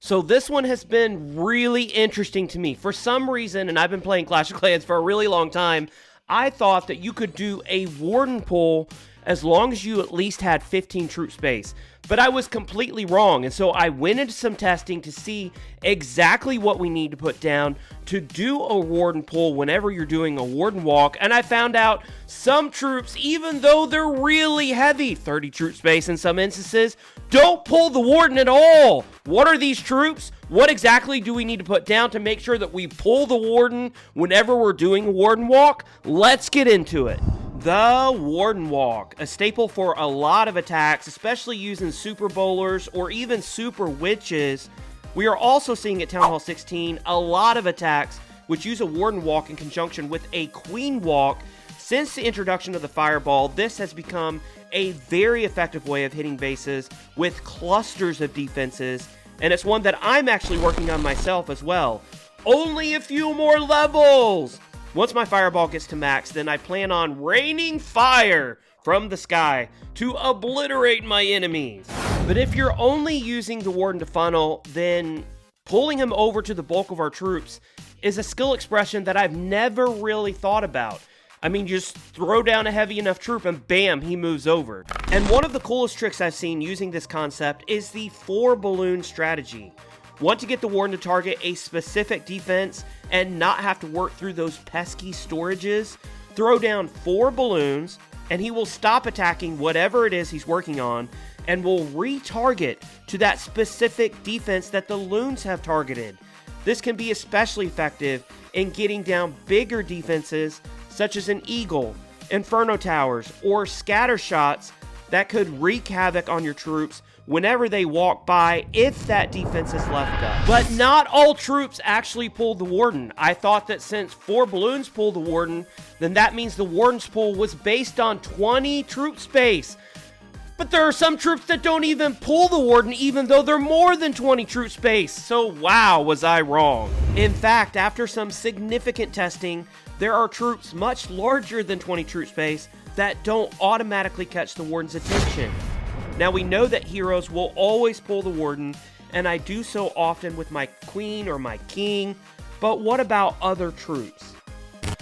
So this one has been really interesting to me. For some reason, and I've been playing Clash of Clans for a really long time, I thought that you could do a Warden pull as long as you at least had 15 troop space. But I was completely wrong, and so I went into some testing to see exactly what we need to put down to do a Warden pull whenever you're doing a Warden Walk, and I found out some troops, even though they're really heavy, 30 troop space in some instances, don't pull the Warden at all. What are these troops? What exactly do we need to put down to make sure that we pull the Warden whenever we're doing a Warden Walk? Let's get into it. The Warden Walk, a staple for a lot of attacks, especially using Super Bowlers or even Super Witches. We are also seeing at Town Hall 16 a lot of attacks which use a Warden Walk in conjunction with a Queen Walk. Since the introduction of the Fireball, this has become a very effective way of hitting bases with clusters of defenses, and it's one that I'm actually working on myself as well. Only a few more levels! Once my Fireball gets to max, then I plan on raining fire from the sky to obliterate my enemies. But if you're only using the Warden to funnel, then pulling him over to the bulk of our troops is a skill expression that I've never really thought about. I mean, just throw down a heavy enough troop and bam, he moves over. And one of the coolest tricks I've seen using this concept is the 4 balloon strategy. Want to get the Warden to target a specific defense and not have to work through those pesky storages? Throw down 4 balloons and he will stop attacking whatever it is he's working on and will retarget to that specific defense that the loons have targeted. This can be especially effective in getting down bigger defenses such as an Eagle, Inferno Towers, or scatter shots that could wreak havoc on your troops whenever they walk by if that defense is left up. But not all troops actually pull the Warden. I thought that since 4 balloons pull the Warden, then that means the Warden's pull was based on 20 troop space. But there are some troops that don't even pull the Warden even though they're more than 20 troop space. So wow, was I wrong. In fact, after some significant testing, there are troops much larger than 20 troop space that don't automatically catch the Warden's attention. Now we know that heroes will always pull the Warden, and I do so often with my Queen or my King, but what about other troops?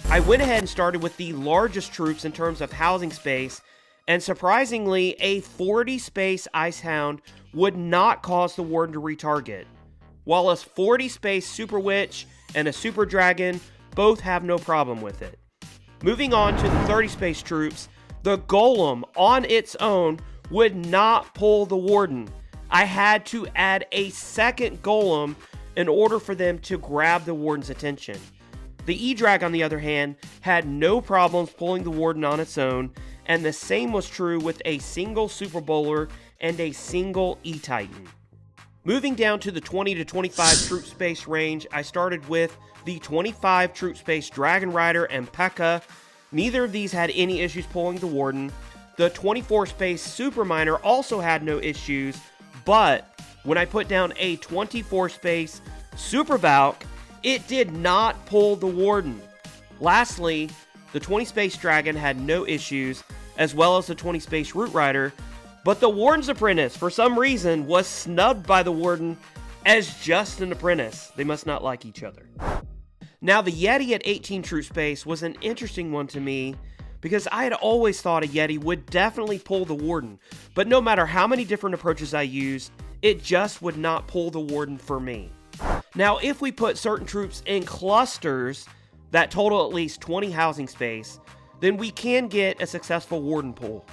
I went ahead and started with the largest troops in terms of housing space, and surprisingly, a 40 space Ice Hound would not cause the Warden to retarget, while a 40 space Super Witch and a Super Dragon both have no problem with it. Moving on to the 30 space troops, the Golem on its own would not pull the Warden. I had to add a second Golem in order for them to grab the Warden's attention. The E-Drag, on the other hand, had no problems pulling the Warden on its own, and the same was true with a single Super Bowler and a single E-Titan. Moving down to the 20 to 25 troop space range, I started with the 25 troop space Dragon Rider and P.E.K.K.A. Neither of these had any issues pulling the Warden. The 24 space Super Miner also had no issues, but when I put down a 24 space Super Valk, it did not pull the Warden. Lastly, the 20 space Dragon had no issues, as well as the 20 space Root Rider, but the Warden's Apprentice, for some reason, was snubbed by the Warden as just an apprentice. They must not like each other. Now, the Yeti at 18 troop space was an interesting one to me, because I had always thought a Yeti would definitely pull the Warden, but no matter how many different approaches I used, it just would not pull the Warden for me. Now, if we put certain troops in clusters that total at least 20 housing space, then we can get a successful Warden pull.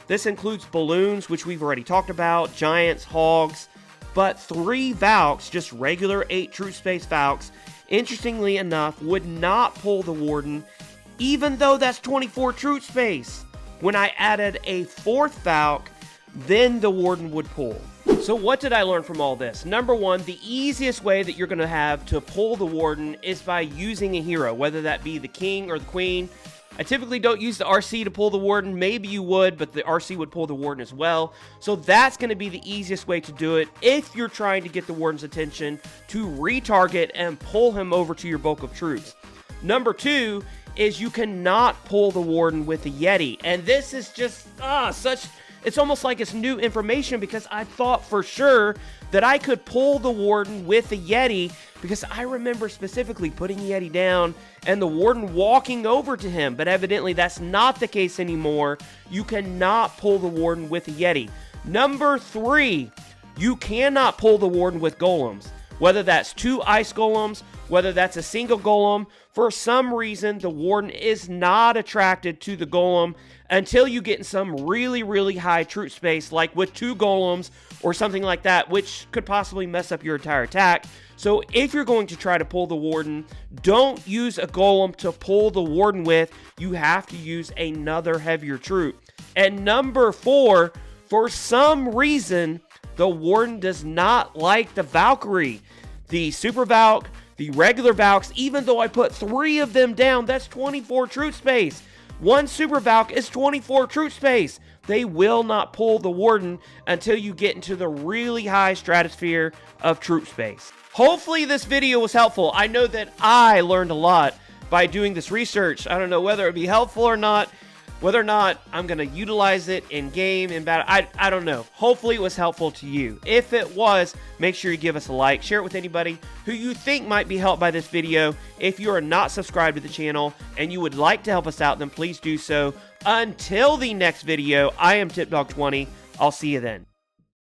This includes balloons, which we've already talked about, giants, hogs, but 3 Valks, just regular 8 troop space Valks, interestingly enough, would not pull the Warden, even though that's 24 troop space. When I added a 4th Valk, then the Warden would pull. So what did I learn from all this? Number one, the easiest way that you're going to have to pull the Warden is by using a hero, whether that be the King or the Queen. I typically don't use the RC to pull the Warden. Maybe you would, but the RC would pull the Warden as well. So that's going to be the easiest way to do it if you're trying to get the Warden's attention to retarget and pull him over to your bulk of troops. Number two is you cannot pull the Warden with a Yeti. And this is just such it's almost like it's new information because I thought for sure that I could pull the Warden with the Yeti, because I remember specifically putting Yeti down and the Warden walking over to him, but evidently that's not the case anymore. You cannot pull the Warden with the Yeti. Number 3, you cannot pull the Warden with golems. Whether that's 2 ice golems, whether that's a single golem, for some reason the Warden is not attracted to the golem until you get in some really, really high troop space, like with 2 golems or something like that, which could possibly mess up your entire attack. So if you're going to try to pull the Warden, don't use a golem to pull the Warden with. You have to use another heavier troop. And number 4, for some reason, the Warden does not like the Valkyrie. The Super Valk, the regular Valks, even though I put 3 of them down, that's 24 troop space. 1 Super Valk is 24 troop space. They will not pull the Warden until you get into the really high stratosphere of troop space. Hopefully this video was helpful. I know that I learned a lot by doing this research. I don't know whether it would be helpful or not. Whether or not I'm going to utilize it in game, in battle, I don't know. Hopefully it was helpful to you. If it was, make sure you give us a like. Share it with anybody who you think might be helped by this video. If you are not subscribed to the channel and you would like to help us out, then please do so. Until the next video, I am TipDog20. I'll see you then.